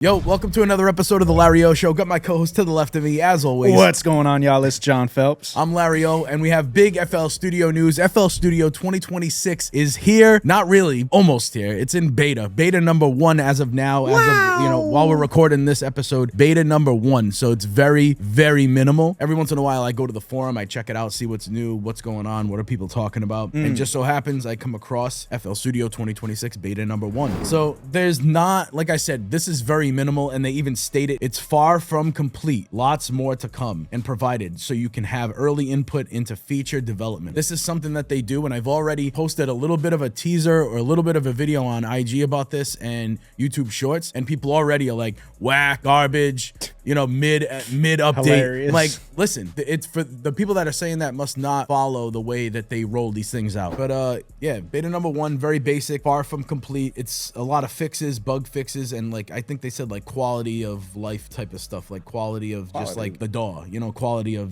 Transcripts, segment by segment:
Yo, welcome to another episode of the Larry O Show. Got my co-host to the left of me, as always. What's going on, y'all? It's John Phelps. I'm Larry O, and we have big FL Studio news. FL Studio 2026 is here. Not really, almost here. It's in beta. Beta number 1 as of now. As of, while we're recording this episode, beta number 1. So it's very, very minimal. Every once in a while, I go to the forum, I check it out, see what's new, what's going on, what are people talking about. And just so happens, I come across FL Studio 2026 beta number 1. So there's not, like I said, this is very minimal, and they even stated it's far from complete. Lots more to come and provided so you can have early input into feature development. This is something that they do, and I've already posted a little bit of a teaser or a little bit of a video on IG about this and YouTube Shorts, and people already are like, whack, garbage, mid update. Hilarious. Like, listen, it's for the people that are saying that must not follow the way that they roll these things out. But yeah, beta number 1, very basic, far from complete. It's a lot of fixes, bug fixes, and like I think they said like quality of life type of stuff, like quality of just like the DAW, quality of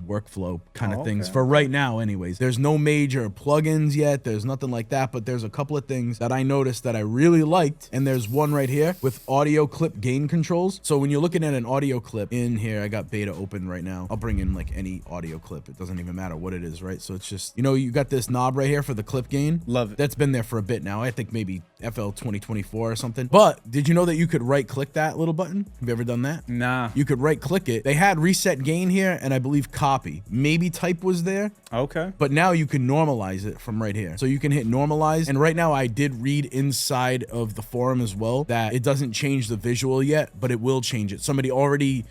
workflow kind of things for right now. Anyways, there's no major plugins yet. There's nothing like that, but there's a couple of things that I noticed that I really liked, and there's one right here with audio clip gain controls. So when you're looking at an audio clip in here, I got beta open right now. I'll bring in like any audio clip. It doesn't even matter what it is, right? So it's just, you got this knob right here for the clip gain. Love it. That's been there for a bit now. I think maybe FL 2024 or something. But did you know that you could right click that little button? Have you ever done that? Nah. You could right click it. They had reset gain here, and I believe copy. Maybe type was there. Okay. But now you can normalize it from right here. So you can hit normalize. And right now I did read inside of the forum as well that it doesn't change the visual yet, but it will change it. Somebody already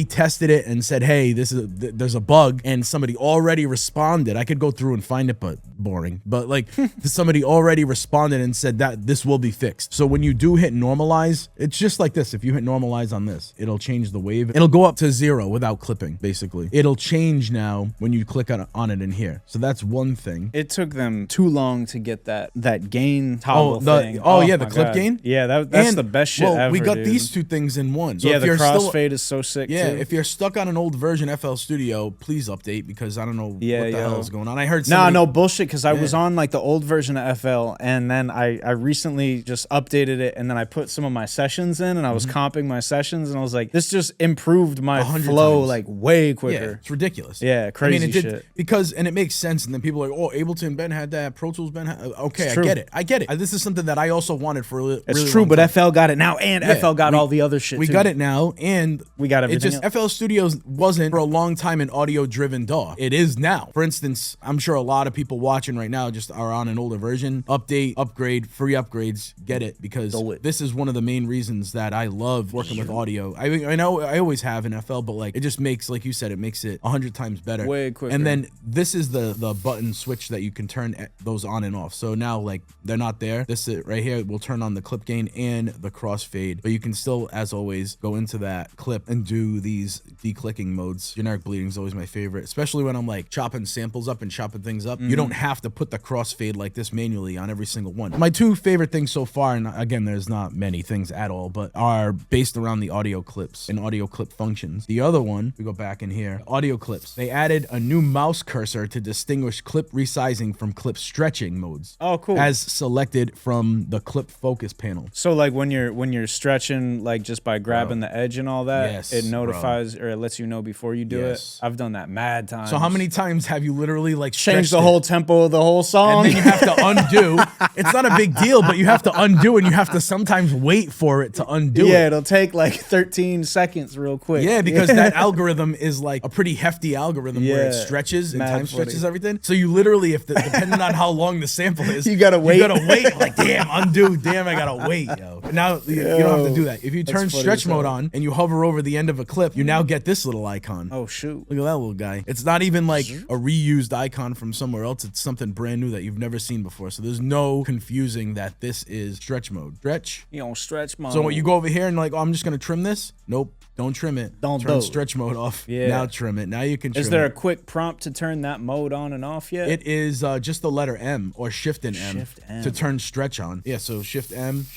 tested it and said, hey, there's a bug, and somebody already responded. I could go through and find it, but boring. But like somebody already responded and said that this will be fixed. So when you do hit normalize, it's just like this. If you hit normalize on this, it'll change the wave. It'll go up to 0 without clipping, basically. It'll change now when you click on it in here. So that's one thing. It took them too long to get that gain toggle thing. The clip gain? Yeah, that's the best shit ever, we got dude. These two things in one. So yeah, if the you're crossfade is so sick, too. If you're stuck on an old version FL Studio, please update, because I don't know what the hell is going on. I heard somebody... No bullshit, because I was on like the old version of FL, and then I recently just updated it, and then I put some of my sessions in, and I was comping my sessions, and I was like, this just improved my flow times. Like way quicker. Yeah, it's ridiculous. Yeah, crazy. I mean, it did, because, and it makes sense, and then people are like, oh, Ableton Ben had that, Pro Tools Ben had... Okay, I get it. This is something that I also wanted for a really It's true, but time. FL got it now, and FL got all the other shit We too. got it now, and we got everything else. FL Studios wasn't for a long time an audio-driven DAW. It is now. For instance, I'm sure a lot of people watching right now just are on an older version. Update, upgrade, free upgrades, get it, because this is one of the main reasons that I love working with audio. I know I always have in FL, but like it just makes, like you said, it makes it 100 times better. Way quicker. And then this is the button switch that you can turn those on and off. So now like they're not there. This right here will turn on the clip gain and the crossfade, but you can still, as always, go into that clip and do these declicking modes. Generic bleeding is always my favorite, especially when I'm like chopping samples up and chopping things up. You don't have to put the crossfade like this manually on every single one. My two favorite things so far, and again, there's not many things at all, but are based around the audio clips and audio clip functions. The other one, we go back in here, audio clips. They added a new mouse cursor to distinguish clip resizing from clip stretching modes. Oh, cool. As selected from the clip focus panel. So like when you're stretching, like just by grabbing the edge and all that, it notifies or it lets you know before you do it. I've done that mad times. So how many times have you literally like changed the whole tempo of the whole song? And then you have to undo. It's not a big deal, but you have to undo, and you have to sometimes wait for it to undo. Yeah, it'll take like 13 seconds real quick. Yeah, because that algorithm is like a pretty hefty algorithm where it stretches and time stretches everything. So you literally, depending on how long the sample is, you gotta wait. Like, damn, undo. Damn, I gotta wait, yo. But now you don't have to do that. If you turn stretch mode on and you hover over the end of a clip, you now get this little icon. Oh shoot! Look at that little guy. It's not even like a reused icon from somewhere else. It's something brand new that you've never seen before. So there's no confusing that this is stretch mode. Stretch. Stretch mode. So when you go over here and like, oh, I'm just gonna trim this. Nope. Don't trim it. Turn stretch mode off. Yeah. Now trim it. Now you can trim it. Is there a quick prompt to turn that mode on and off yet? It is just the letter M or Shift and M to turn stretch on. Yeah, so Shift M,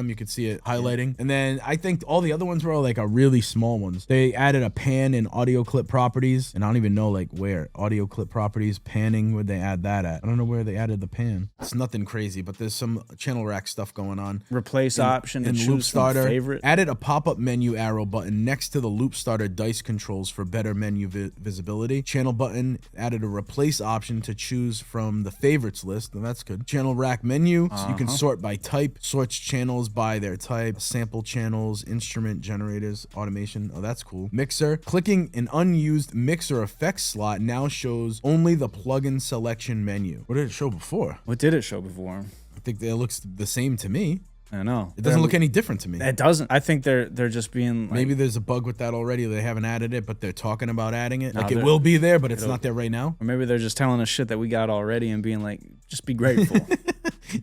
you can see it highlighting. And then I think all the the other ones, bro, like are really small ones. They added a pan in audio clip properties, and I don't even know like where. Audio clip properties, panning, where'd they add that at? I don't know where they added the pan. It's nothing crazy, but there's some channel rack stuff going on. Replace option in to loop choose starter. from favorite. Added a pop-up menu arrow button next to the loop starter dice controls for better menu visibility. Channel button added a replace option to choose from the favorites list, and that's good. Channel rack menu, so you can sort by type, sorts channels by their type, sample channels, instrument generators, automation. Oh, that's cool. Mixer. Clicking an unused mixer effects slot now shows only the plugin selection menu. What did it show before? What did it show before? I think it looks the same to me. I know. It doesn't look any different to me. It doesn't. I think they're just being like, maybe there's a bug with that already. They haven't added it, but they're talking about adding it. Like it will be there, but it's not there right now. Or maybe they're just telling us shit that we got already and being like, just be grateful.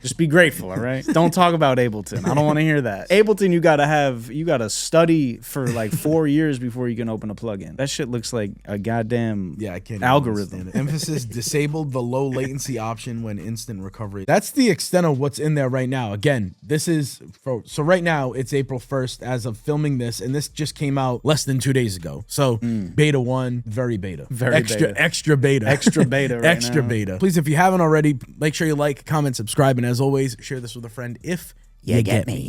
Just be grateful, all right? Don't talk about Ableton. I don't want to hear that. Ableton, you gotta study for like 4 years before you can open a plugin. That shit looks like a goddamn I can't algorithm. Emphasis disabled the low latency option when instant recovery. That's the extent of what's in there right now. Again, this is so right now it's April 1st as of filming this, and this just came out less than 2 days ago. So beta 1, very beta. Extra beta. Extra beta right Extra now. beta. Please, if you haven't already, make sure you like, comment, subscribe, and as always, share this with a friend if you get me.